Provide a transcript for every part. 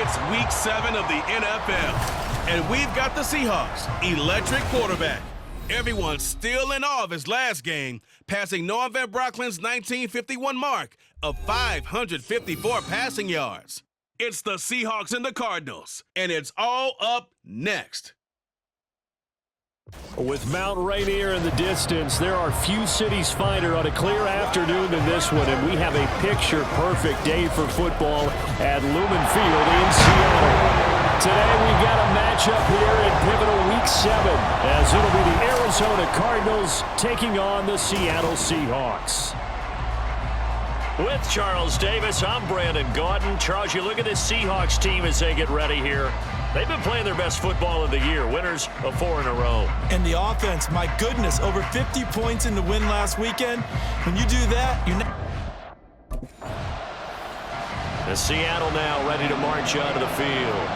It's Week 7 of the NFL, and we've got the Seahawks, electric quarterback. Everyone's still in awe of his last game, passing Noah Van Brocklin's 1951 mark of 554 passing yards. It's the Seahawks and the Cardinals, and it's all up next. With Mount Rainier in the distance, there are few cities finer on a clear afternoon than this one, and we have a picture-perfect day for football at Lumen Field in Seattle. Today we've got a matchup here in pivotal Week 7, as it'll be the Arizona Cardinals taking on the Seattle Seahawks. With Charles Davis, I'm Brandon Gaudin. Charles, you look at this Seahawks team as they get ready here. They've been playing their best football of the year, winners of 4 in a row. And the offense, my goodness, over 50 points in the win last weekend. When you do that, you're not... The Seattle now ready to march onto the field.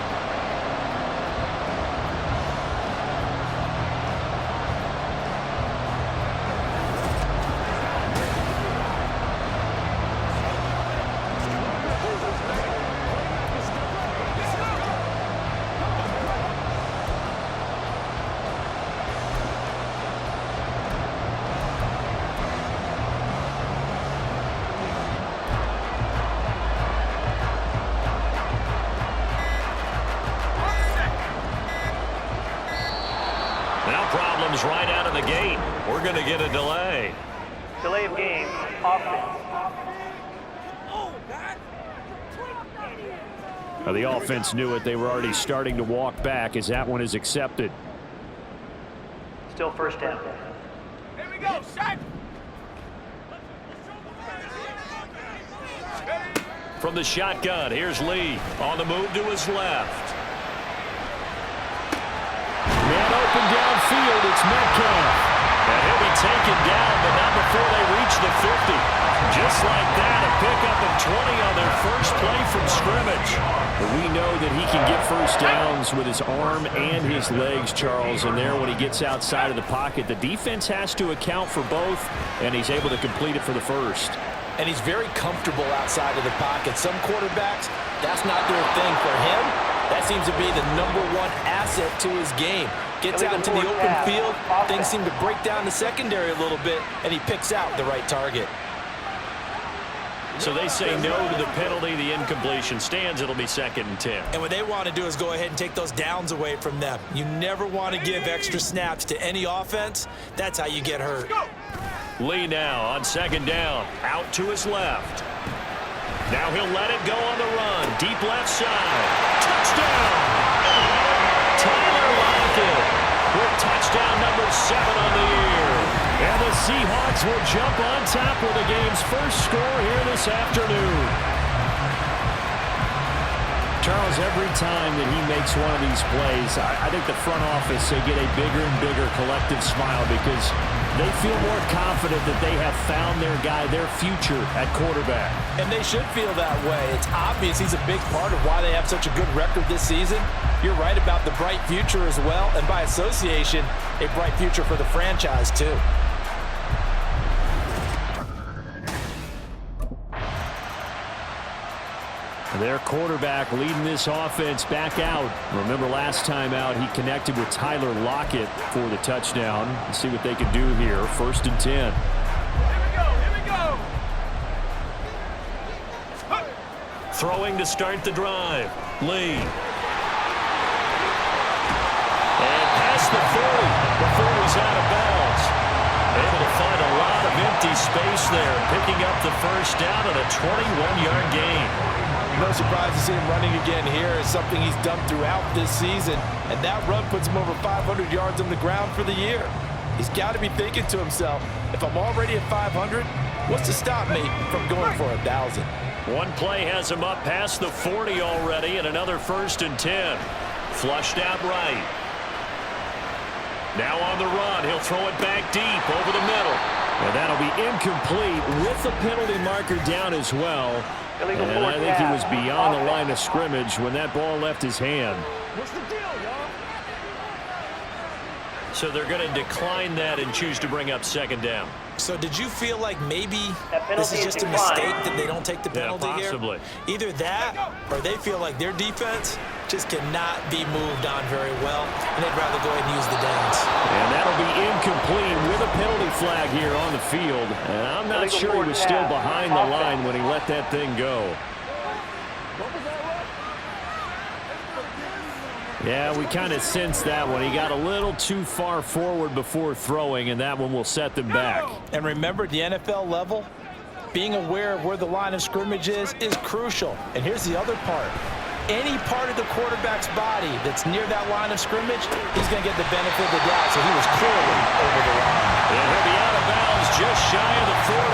Problems right out of the gate. We're going to get a delay. Delay of game. Offense. Now the offense knew it. They were already starting to walk back as that one is accepted. Still first down. Here we go. Set. From the shotgun, here's Lee on the move to his left. Man open downfield, it's Metcalf. And he'll be taken down, but not before they reach the 50. Just like that, a pickup of 20 on their first play from scrimmage. But we know that he can get first downs with his arm and his legs, Charles. And there, when he gets outside of the pocket, the defense has to account for both, and he's able to complete it for the first. And he's very comfortable outside of the pocket. Some quarterbacks, that's not their thing. For him, that seems to be the #1 asset to his game. Gets out into the open field, things seem to break down the secondary a little bit, and he picks out the right target. So they say no to the penalty. The incompletion stands. It'll be 2nd and 10. And what they want to do is go ahead and take those downs away from them. You never want to give extra snaps to any offense. That's how you get hurt. Lee now on 2nd down, out to his left. Now he'll let it go on the run. Deep left side. Touchdown! Tyler Lockett with touchdown number 7 on the year. And the Seahawks will jump on top with the game's first score here this afternoon. Charles, every time that he makes one of these plays, I think the front office, they get a bigger and bigger collective smile because they feel more confident that they have found their guy, their future at quarterback. And they should feel that way. It's obvious he's a big part of why they have such a good record this season. You're right about the bright future as well, and by association, a bright future for the franchise too. Their quarterback leading this offense back out. Remember last time out, he connected with Tyler Lockett for the touchdown. Let's see what they can do here. 1st and 10. Here we go. Throwing to start the drive. Lee. And past the 40 before he's out of bounds. Able to find a lot of empty space there, picking up the first down on a 21-yard gain. No surprise to see him running again here. It's something he's done throughout this season, and that run puts him over 500 yards on the ground for the year. He's got to be thinking to himself, if I'm already at 500, what's to stop me from going for 1,000? One play has him up past the 40 already, and another 1st and 10. Flushed out right. Now on the run, he'll throw it back deep over the middle. And that'll be incomplete with the penalty marker down as well. And I think he was beyond the line of scrimmage when that ball left his hand. What's the deal, y'all? So they're going to decline that and choose to bring up 2nd down. So did you feel like maybe That this penalty is is just a declined. mistake that they don't take the penalty possibly. here? Either that or they feel like their defense just cannot be moved on very well, and they'd rather go ahead and use the downs. And that'll be incomplete with a penalty flag here on the field. And I'm not Illegal sure he forward was still pass. behind the Offense. line when he let that thing go. Yeah, we kind of sensed that one. He got a little too far forward before throwing, and that one will set them back. And remember, at the NFL level, being aware of where the line of scrimmage is crucial. And here's the other part. Any part of the quarterback's body that's near that line of scrimmage, he's going to get the benefit of the doubt. So he was clearly over the line. And he'll be out of bounds just shy of the 40.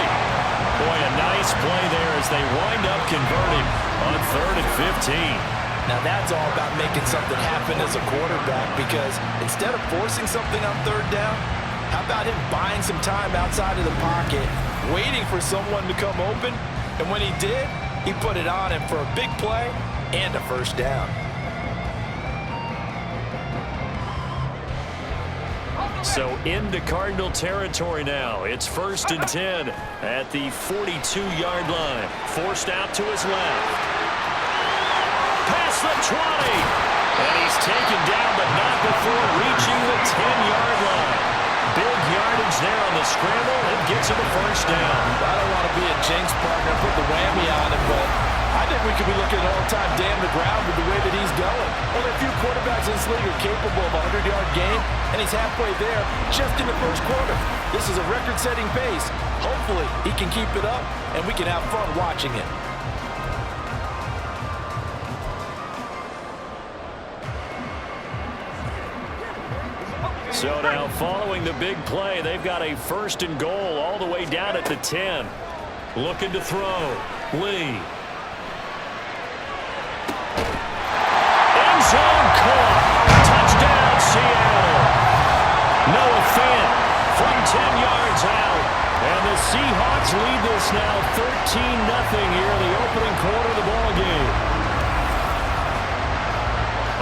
Boy, a nice play there as they wind up converting on 3rd and 15. Now that's all about making something happen as a quarterback, because instead of forcing something on 3rd down, how about him buying some time outside of the pocket, waiting for someone to come open, and when he did, he put it on him for a big play and a 1st down. So into Cardinal territory now. It's 1st and 10 at the 42-yard line. Forced out to his left. Past the 20. And he's taken down, but not before reaching the 10-yard line. Big yardage there on the scramble and gets him a 1st down. I don't want to be a jinx partner, put the whammy on him, but I think we could be looking at all-time damn the ground with the way that he's going. Only a few quarterbacks in this league are capable of a 100-yard game, and he's halfway there just in the 1st quarter. This is a record-setting pace. Hopefully, he can keep it up, and we can have fun watching it. So now following the big play, they've got a 1st and goal all the way down at the 10. Looking to throw. Lee. End zone caught. Touchdown, Seattle. Noah Fant from 10 yards out. And the Seahawks lead this now 13-0 here in the opening quarter of the ball game.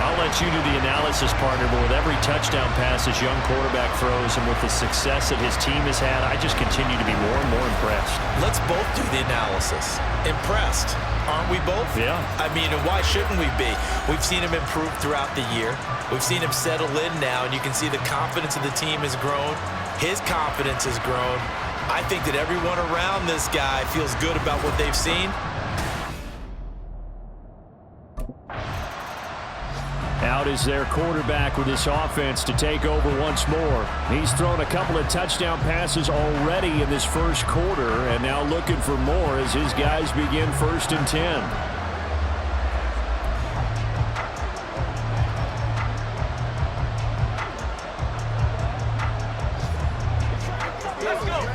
I'll let you do the analysis, partner, but with every touchdown pass this young quarterback throws and with the success that his team has had, I just continue to be more and more impressed. Let's both do the analysis. Impressed, aren't we both? Yeah. I mean, and why shouldn't we be? We've seen him improve throughout the year. We've seen him settle in now, and you can see the confidence of the team has grown. His confidence has grown. I think that everyone around this guy feels good about what they've seen. Out is their quarterback with this offense to take over once more. He's thrown a couple of touchdown passes already in this 1st quarter, and now looking for more as his guys begin 1st and 10. Let's go.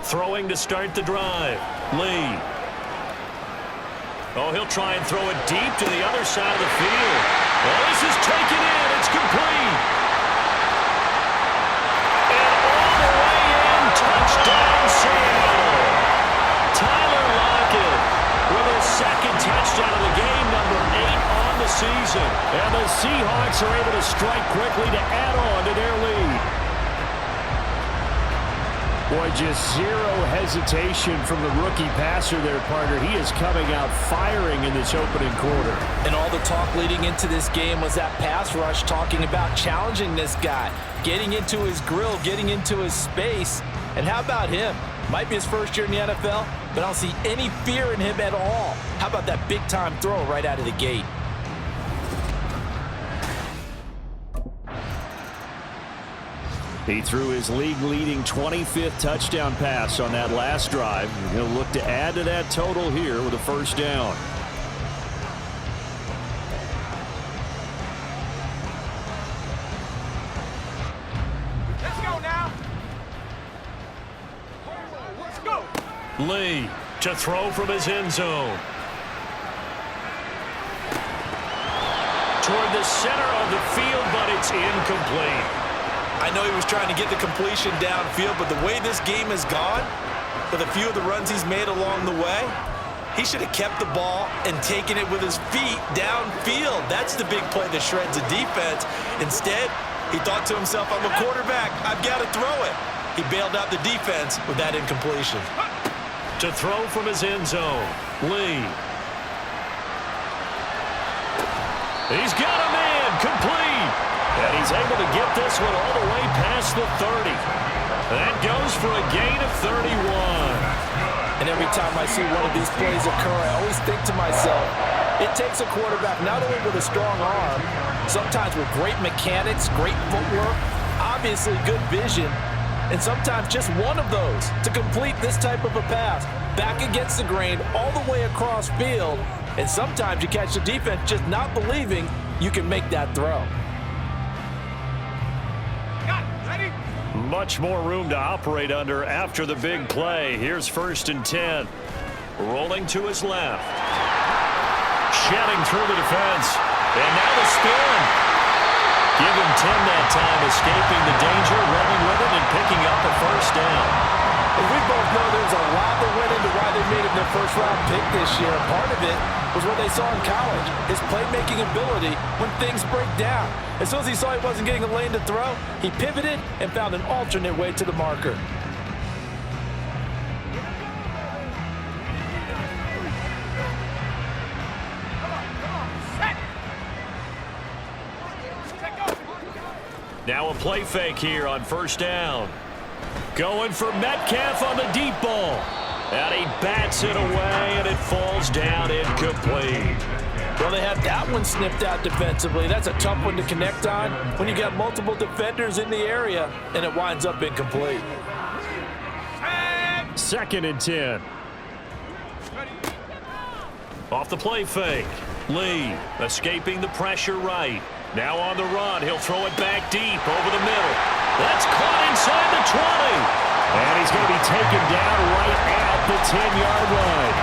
Throwing to start the drive. Lee. Oh, he'll try and throw it deep to the other side of the field. Well, this is taken in. It's complete. And all the way in, touchdown Seattle. Tyler Lockett with his 2nd touchdown of the game, number 8 on the season. And the Seahawks are able to strike quickly to add on to their lead. Boy, just zero hesitation from the rookie passer there, partner. He is coming out firing in this opening quarter. And all the talk leading into this game was that pass rush, talking about challenging this guy, getting into his grill, getting into his space. And how about him? Might be his 1st year in the NFL, but I don't see any fear in him at all. How about that big-time throw right out of the gate? He threw his league-leading 25th touchdown pass on that last drive. He'll look to add to that total here with a 1st down. Let's go now. Let's go. Lee to throw from his end zone. Toward the center of the field, but it's incomplete. I know he was trying to get the completion downfield, but the way this game has gone, with a few of the runs he's made along the way, he should have kept the ball and taken it with his feet downfield. That's the big play that shreds the defense. Instead, He thought to himself, I'm a quarterback. I've got to throw it. He bailed out the defense with that incompletion. To throw from his end zone, Lee. He's got a man, complete. And he's able to get this one all the way past the 30. That goes for a gain of 31. And every time I see one of these plays occur, I always think to myself, it takes a quarterback not only with a strong arm, sometimes with great mechanics, great footwork, obviously good vision, and sometimes just one of those to complete this type of a pass. Back against the grain, all the way across field, and sometimes you catch the defense just not believing you can make that throw. Got it. Ready? Much more room to operate under after the big play. Here's 1st and 10. Rolling to his left. Shedding through the defense. And now the spin. Give him 10 that time, escaping the danger, running with it, and picking up a 1st down. And we both know there's a lot that went into why they made him their first-round pick this year. Part of it was what they saw in college, his playmaking ability when things break down. As soon as he saw he wasn't getting a lane to throw, he pivoted and found an alternate way to the marker. Now a play fake here on 1st down. Going for Metcalf on the deep ball. And he bats it away, and it falls down incomplete. Well, they had that one snipped out defensively. That's a tough one to connect on when you got multiple defenders in the area, and it winds up incomplete. 2nd and 10. Off the play fake. Lee escaping the pressure right. Now on the run, he'll throw it back deep over the middle. That's caught inside the 20. And he's going to be taken down right at the 10-yard line.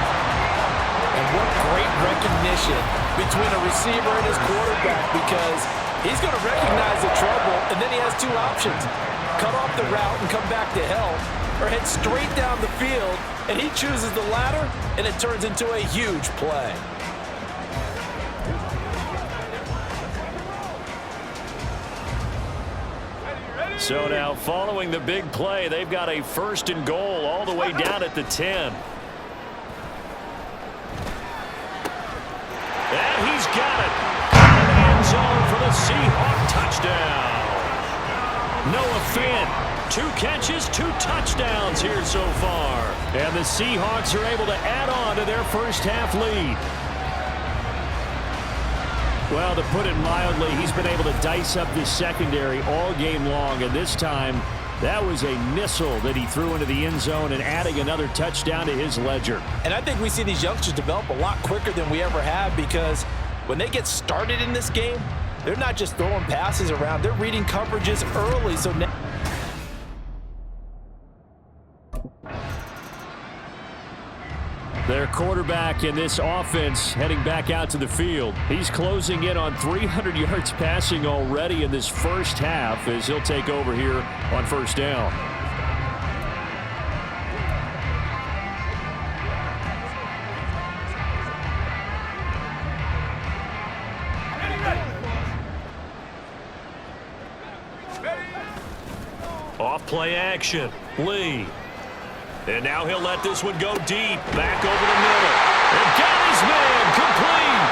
And what great recognition between a receiver and his quarterback, because he's going to recognize the trouble, and then he has 2 options. Cut off the route and come back to help, or head straight down the field, and he chooses the latter, and it turns into a huge play. So now, following the big play, they've got a 1st and goal all the way down at the 10. And he's got it. In the end zone for the Seahawk touchdown. Noah Finn, 2 catches, 2 touchdowns here so far. And the Seahawks are able to add on to their first-half lead. Well, to put it mildly, he's been able to dice up this secondary all game long, and this time that was a missile that he threw into the end zone and adding another touchdown to his ledger. And I think we see these youngsters develop a lot quicker than we ever have, because when they get started in this game, they're not just throwing passes around, they're reading coverages early. So now their quarterback in this offense heading back out to the field. He's closing in on 300 yards passing already in this first half as he'll take over here on 1st down. Off play action. Lee. And now he'll let this one go deep. Back over the middle. And got his man complete.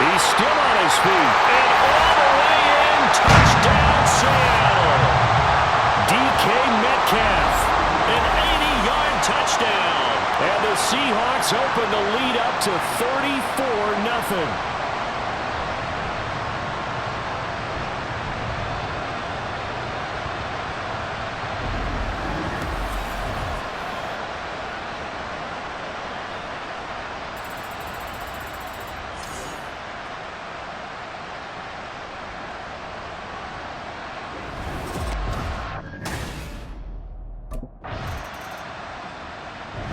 He's still on his feet. And all the way in. Touchdown Seattle. DK Metcalf. An 80-yard touchdown. And the Seahawks open the lead up to 34-0.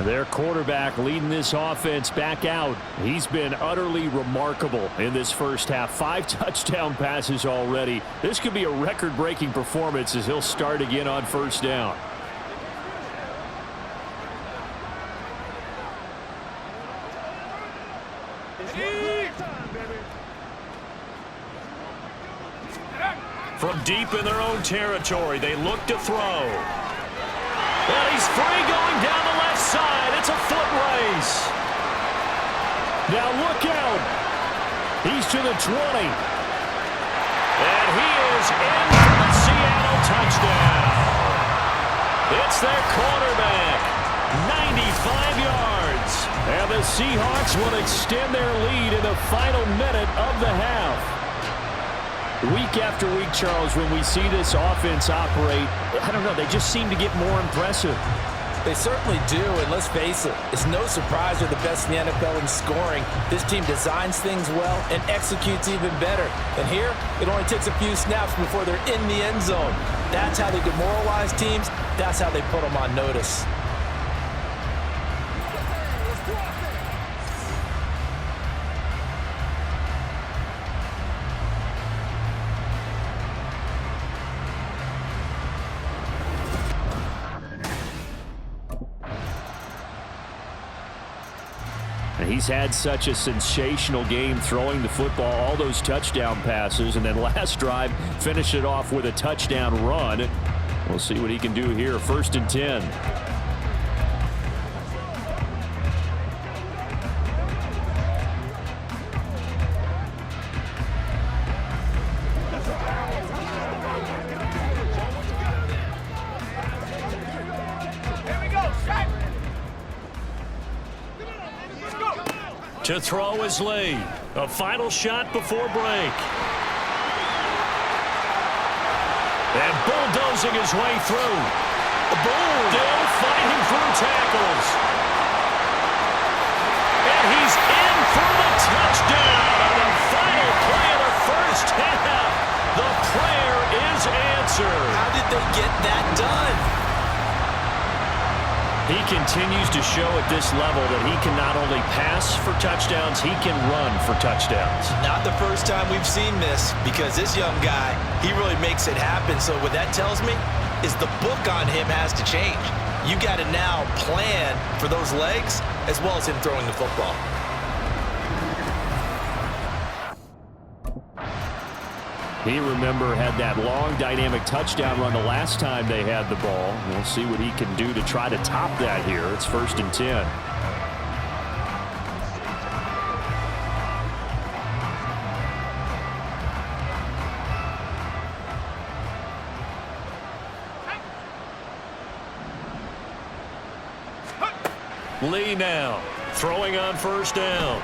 Their quarterback leading this offense back out. He's been utterly remarkable in this first half. 5 touchdown passes already. This could be a record-breaking performance as he'll start again on 1st down. From deep in their own territory, they look to throw. And he's free going down the left side. It's a foot race. Now look out. He's to the 20. And he is in for the Seattle touchdown. It's their quarterback. 95 yards. And the Seahawks will extend their lead in the final minute of the half. Week after week, Charles, when we see this offense operate, I don't know, they just seem to get more impressive. They certainly do, and let's face it, it's no surprise they're the best in the NFL in scoring. This team designs things well and executes even better. And here, it only takes a few snaps before they're in the end zone. That's how they demoralize teams. That's how they put them on notice. He's had such a sensational game throwing the football, all those touchdown passes, and then last drive finished it off with a touchdown run. We'll see what he can do here. 1st and 10. To throw is Lee. A final shot before break. And bulldozing his way through. Still fighting through tackles. And he's in for the touchdown on the final play of the first half. The prayer is answered. How did they get that done? He continues to show at this level that he can not only pass for touchdowns, he can run for touchdowns. Not the first time we've seen this, because this young guy, he really makes it happen. So what that tells me is the book on him has to change. You got to now plan for those legs as well as him throwing the football. He, remember, had that long dynamic touchdown run the last time they had the ball. We'll see what he can do to try to top that here. It's 1st and 10. Lee now throwing on 1st down.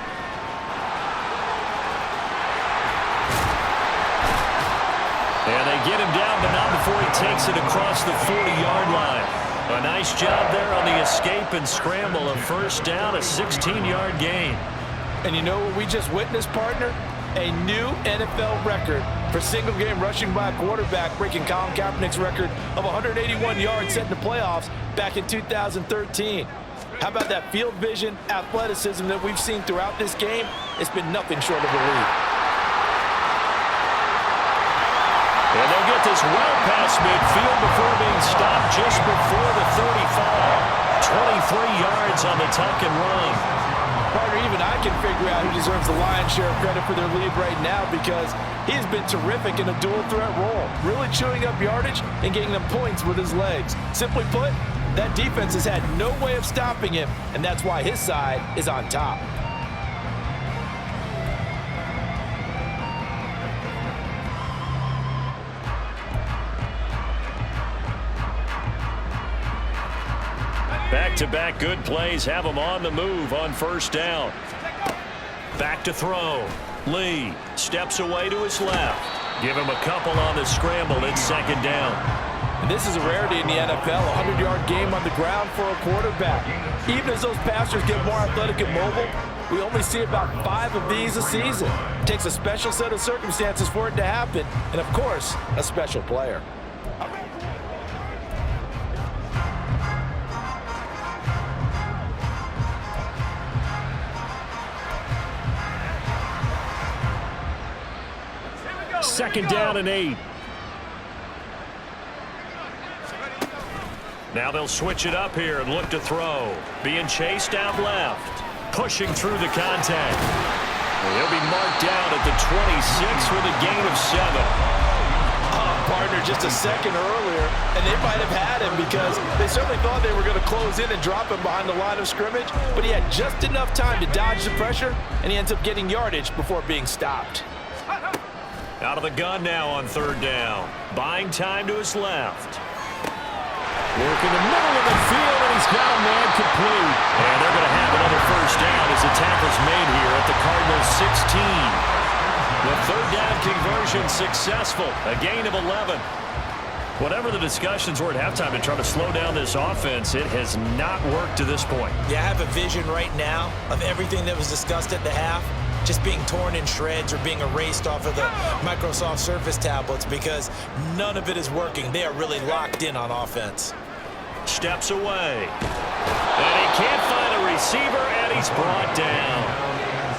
And they get him down, but not before he takes it across the 40-yard line. A nice job there on the escape and scramble. A 1st down, a 16-yard gain. And you know what we just witnessed, partner? A new NFL record for single-game rushing by a quarterback, breaking Colin Kaepernick's record of 181 yards set in the playoffs back in 2013. How about that field vision, athleticism that we've seen throughout this game? It's been nothing short of elite. And they'll get this well past midfield before being stopped just before the 35. 23 yards on the tuck and run. Partner, even I can figure out who deserves the lion's share of credit for their lead right now, because he has been terrific in a dual threat role, really chewing up yardage and getting them points with his legs. Simply put, that defense has had no way of stopping him, and that's why his side is on top. Back-to-back good plays have him on the move on 1st down. Back to throw. Lee steps away to his left. Give him a couple on the scramble. It's 2nd down. And this is a rarity in the NFL, a 100-yard game on the ground for a quarterback. Even as those passers get more athletic and mobile, we only see about 5 of these a season. It takes a special set of circumstances for it to happen, and of course, a special player. Second down and 8. Now they'll switch it up here and look to throw. Being chased out left. Pushing through the contact. He'll be marked down at the 26 with a gain of 7. Oh, partner just a second earlier, and they might have had him because they certainly thought they were going to close in and drop him behind the line of scrimmage, but he had just enough time to dodge the pressure, and he ends up getting yardage before being stopped. Out of the gun now on third down. Buying time to his left. Working the middle of the field, and he's got a man complete. And they're going to have another first down as the tackle's made here at the Cardinals' 16. The third down conversion successful. A gain of 11. Whatever the discussions were at halftime to try to slow down this offense, it has not worked to this point. Yeah, I have a vision right now of everything that was discussed at the half just being torn in shreds or being erased off of the Microsoft Surface tablets because none of it is working. They are really locked in on offense. Steps away. And he can't find a receiver, and he's brought down.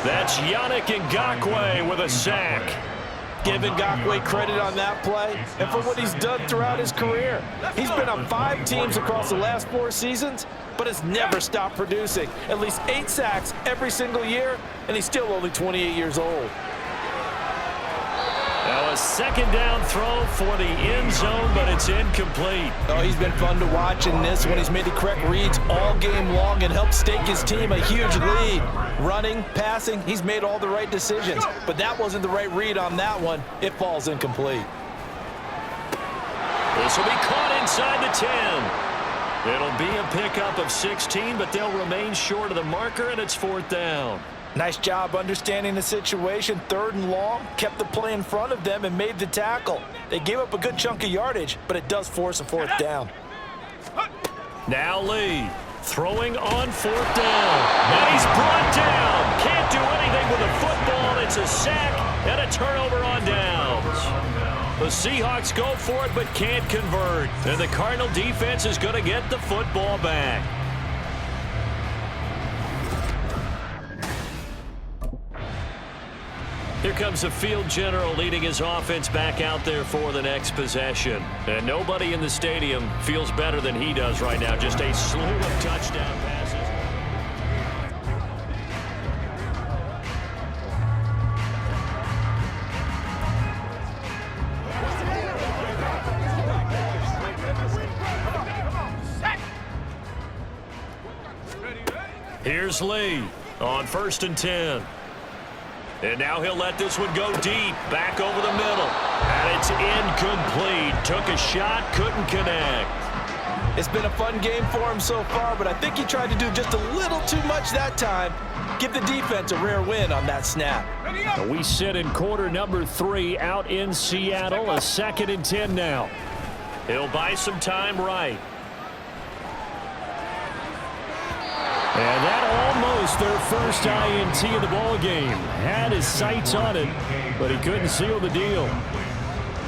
That's Yannick Ngakoue with a sack. Give Ngakoue credit on that play and for what he's done throughout his career. He's been on 5 teams across the last 4 seasons, but has never stopped producing. At least 8 sacks every single year, and he's still only 28 years old. Now a second down throw for the end zone, but it's incomplete. Oh, he's been fun to watch in this one. He's made the correct reads all game long and helped stake his team a huge lead. Running, passing, he's made all the right decisions. But that wasn't the right read on that one. It falls incomplete. This will be caught inside the 10. It'll be a pickup of 16, but they'll remain short of the marker, and it's 4th down. Nice job understanding the situation. 3rd and long, kept the play in front of them and made the tackle. They gave up a good chunk of yardage, but it does force a 4th down. Now Lee throwing on 4th down. And he's brought down. Can't do anything with the football. It's a sack and a turnover on downs. The Seahawks go for it but can't convert. And the Cardinal defense is going to get the football back. Here comes the field general leading his offense back out there for the next possession. And nobody in the stadium feels better than he does right now. Just a slew of touchdown passes. Here's Lee on 1st and 10. And now he'll let this one go deep, back over the middle. And it's incomplete. Took a shot, couldn't connect. It's been a fun game for him so far, but I think he tried to do just a little too much that time. Give the defense a rare win on that snap. We sit in quarter number 3 out in Seattle. A 2nd and 10 now. He'll buy some time right. And that almost their first INT of the ball game. Had his sights on it, but he couldn't seal the deal.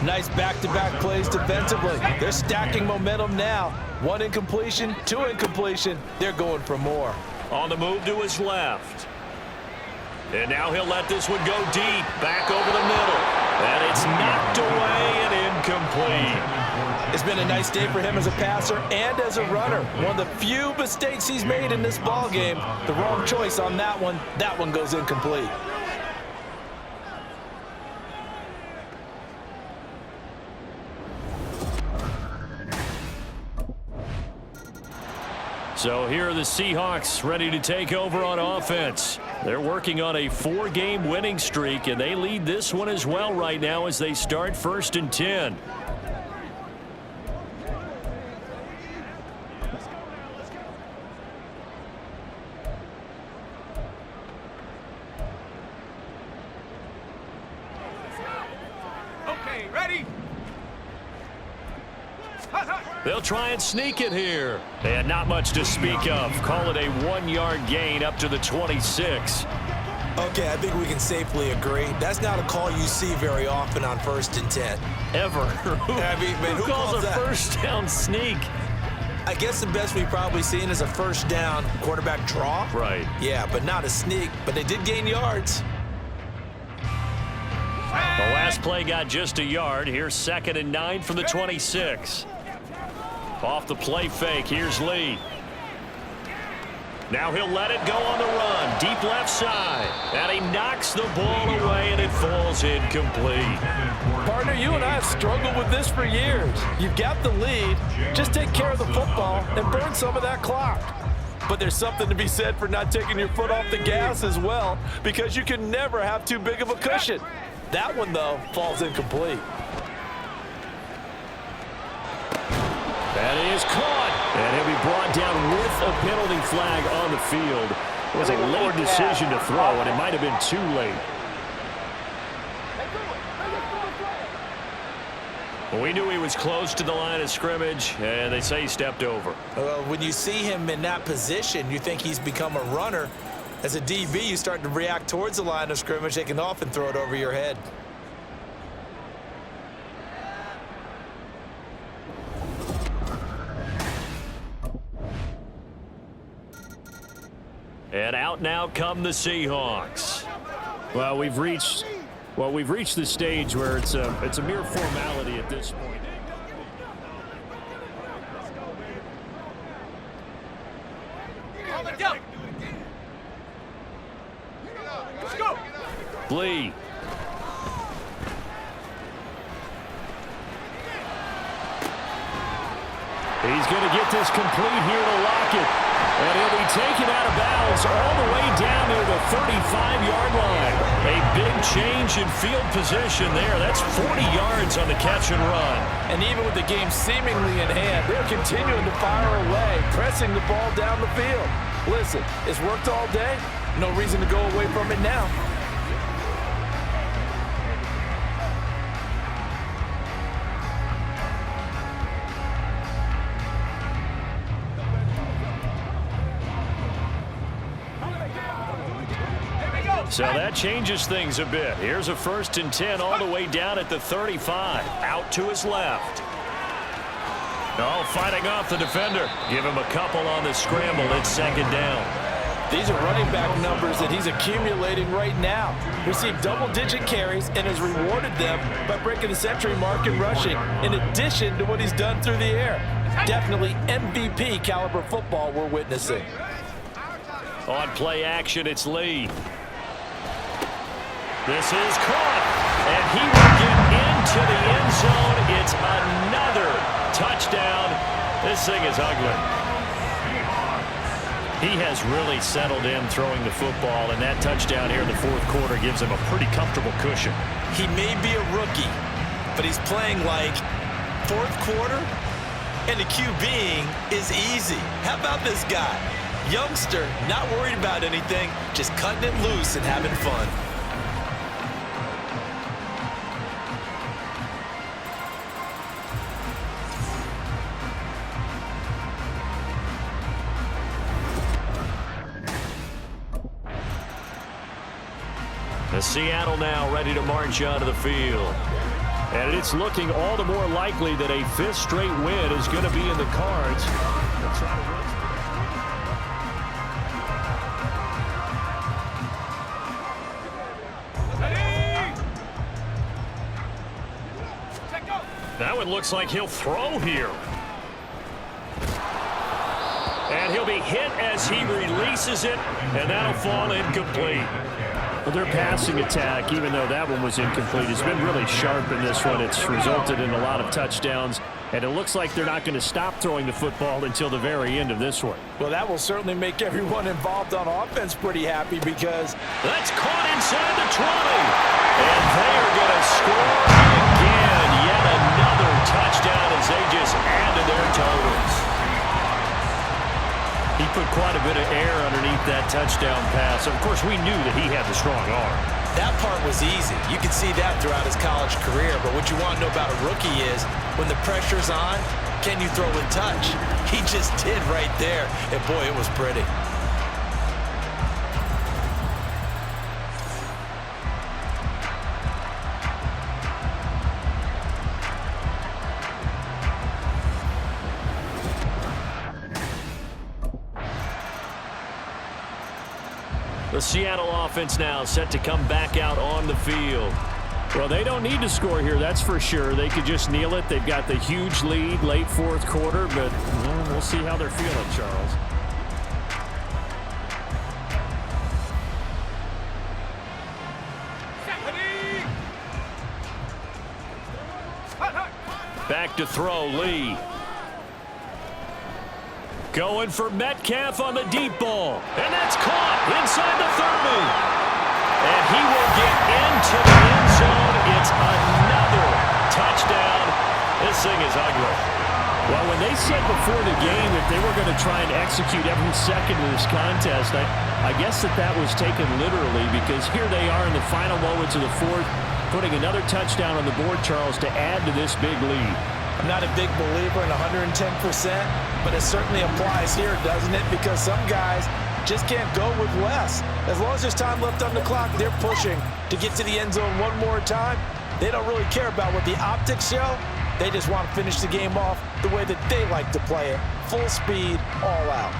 Nice back-to-back plays defensively. They're stacking momentum now. 1 incompletion, 2 incompletion. They're going for more. On the move to his left. And now he'll let this one go deep, back over the middle. And it's knocked away and incomplete. It's been a nice day for him as a passer and as a runner. One of the few mistakes he's made in this ball game. The wrong choice on that one. That one goes incomplete. So here are the Seahawks ready to take over on offense. They're working on a 4-game winning streak, and they lead this one as well right now as they start 1st and 10. Okay, ready? They'll try and sneak it here. And not much to speak of. Call it a 1-yard gain up to the 26. Okay, I think we can safely agree. That's not a call you see very often on 1st and 10. Ever. Who calls a that? first down sneak? I guess the best we've probably seen is a first down quarterback draw. Right. Yeah, but not a sneak. But they did gain yards. The last play got just a yard. Here's 2nd and 9 from the 26. Off the play fake, here's Lee. Now he'll let it go on the run. Deep left side. And he knocks the ball away, and it falls incomplete. Partner, you and I have struggled with this for years. You've got the lead. Just take care of the football and burn some of that clock. But there's something to be said for not taking your foot off the gas as well, because you can never have too big of a cushion. That one, though, falls incomplete. That is caught. And he'll be brought down with a penalty flag on the field. It was a late decision to throw, and it might have been too late. Well, we knew he was close to the line of scrimmage, and they say he stepped over. When you see him in that position, you think he's become a runner. As a DB, you start to react towards the line of scrimmage. They can often throw it over your head. And out now come the Seahawks. Well, we've reached the stage where it's a mere formality at this point. Let's go. Lee. He's going to get this complete here to Lockett. And he'll be taken out of bounds all the way down near the 35-yard line. A big change in field position there. That's 40 yards on the catch and run. And even with the game seemingly in hand, they're continuing to fire away, pressing the ball down the field. Listen, it's worked all day. No reason to go away from it now. So that changes things a bit. Here's a 1st and 10 all the way down at the 35. Out to his left. Oh, fighting off the defender. Give him a couple on the scramble. It's 2nd down. These are running back numbers that he's accumulating right now. Received double-digit carries and has rewarded them by breaking the century mark in rushing, in addition to what he's done through the air. Definitely MVP caliber football we're witnessing. On play action, it's Lee. This is caught, and he will get into the end zone. It's another touchdown. This thing is ugly. He has really settled in throwing the football, and that touchdown here in the 4th quarter gives him a pretty comfortable cushion. He may be a rookie, but he's playing like 4th quarter, and the QBing is easy. How about this guy? Youngster, not worried about anything, just cutting it loose and having fun. The Seattle now ready to march onto the field. And it's looking all the more likely that a 5th straight win is going to be in the cards. That one looks like he'll throw here. And he'll be hit as he releases it, and that'll fall incomplete. Well, their passing attack, even though that one was incomplete, has been really sharp in this one. It's resulted in a lot of touchdowns, and it looks like they're not going to stop throwing the football until the very end of this one. Well, that will certainly make everyone involved on offense pretty happy because that's caught inside the 20. And they are going to score again. Yet another touchdown as they just add to their totals. He put quite a bit of air underneath that touchdown pass. Of course, we knew that he had the strong arm. That part was easy. You could see that throughout his college career. But what you want to know about a rookie is when the pressure's on, can you throw with touch? He just did right there. And, boy, it was pretty. The Seattle offense now set to come back out on the field. Well, they don't need to score here, that's for sure. They could just kneel it. They've got the huge lead, late 4th quarter, but we'll see how they're feeling, Charles. back to throw, Lee. Going for Metcalf on the deep ball. And that's caught inside the 30. And he will get into the end zone. It's another touchdown. This thing is ugly. Well, when they said before the game that they were going to try and execute every second of this contest, I guess that was taken literally, because here they are in the final moments of the fourth, putting another touchdown on the board, Charles, to add to this big lead. I'm not a big believer in 110%, but it certainly applies here, doesn't it? Because some guys just can't go with less. As long as there's time left on the clock, they're pushing to get to the end zone one more time. They don't really care about what the optics show. They just want to finish the game off the way that they like to play it. Full speed, all out.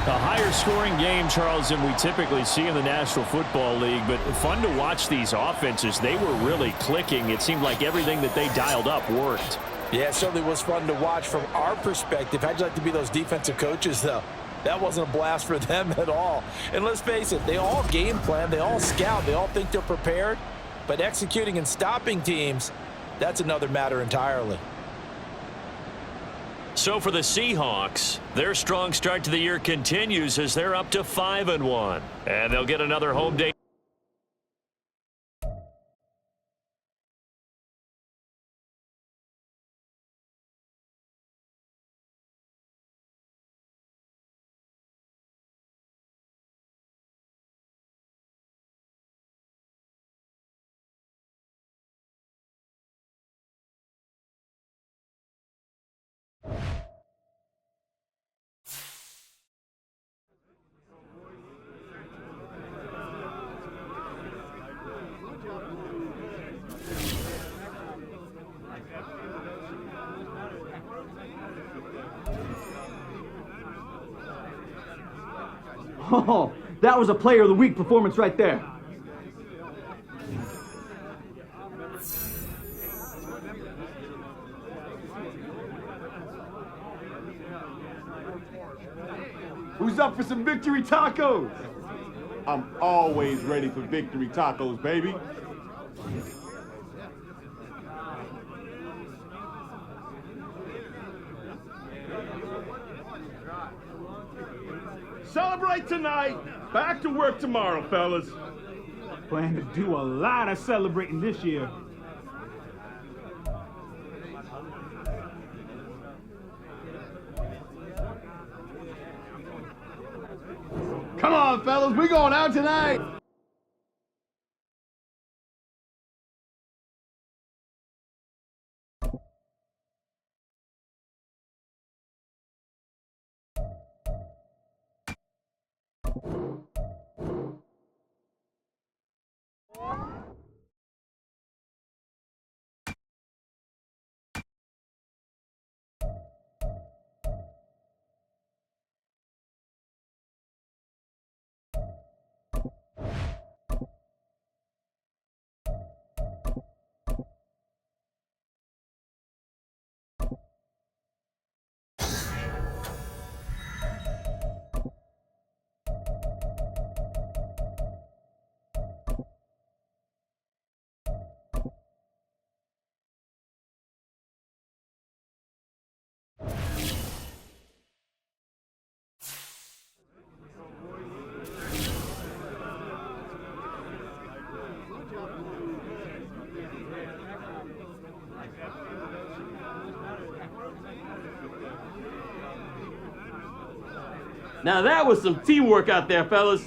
A higher scoring game, Charles, than we typically see in the National Football League, but fun to watch these offenses. They were really clicking. It seemed like everything that they dialed up worked. Yeah, it certainly was fun to watch from our perspective. How'd you like to be those defensive coaches, though? That wasn't a blast for them at all. And let's face it, they all game plan, they all scout, they all think they're prepared, but executing and stopping teams, that's another matter entirely. So for the Seahawks, their strong start to the year continues as they're up to 5-1. And they'll get another home day. Oh, that was a player of the week performance right there. Who's up for some victory tacos? I'm always ready for victory tacos, baby. Celebrate tonight. Back to work tomorrow, fellas. Plan to do a lot of celebrating this year. Come on, fellas, we going out tonight. Now that was some teamwork out there, fellas.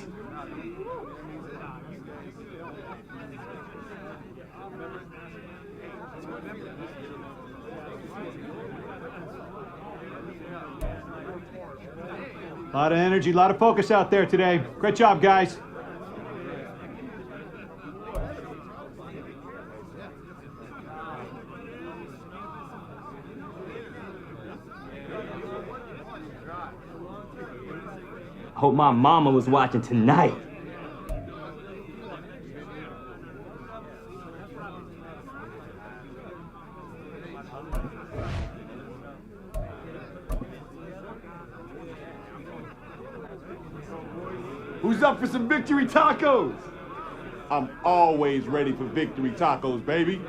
A lot of energy, a lot of focus out there today. Great job, guys. Hope my mama was watching tonight. Who's up for some victory tacos? I'm always ready for victory tacos, baby.